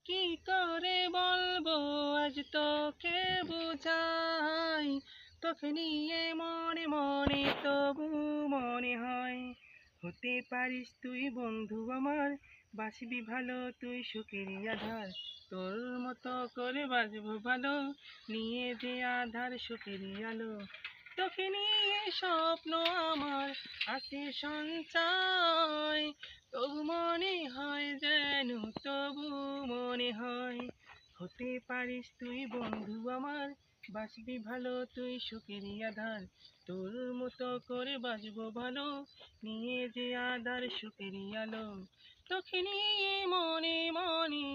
কি করে বলবো আজ তোকে বুঝাই, তোকে নিয়ে মনে মনে তবু মনে হয় হতে পারিস তুই বন্ধু আমার, বাসবি ভালো তুই সুখের আধার, তোর মতো করে বাজবো ভালো, নিয়ে যে আধার সুখের আলো। তোকে নিয়ে স্বপ্ন আমার আছে সঞ্চয়, তবু মনে হয় যেন, তবু মনে হয় হতে পারিস তুই বন্ধু আমার, বাসবি ভালো তুই সুখের আধার, তোর মতো করে বাজবো ভালো, নিয়ে যে আধার সুখের আলো। তোকে নিয়ে মনে মনে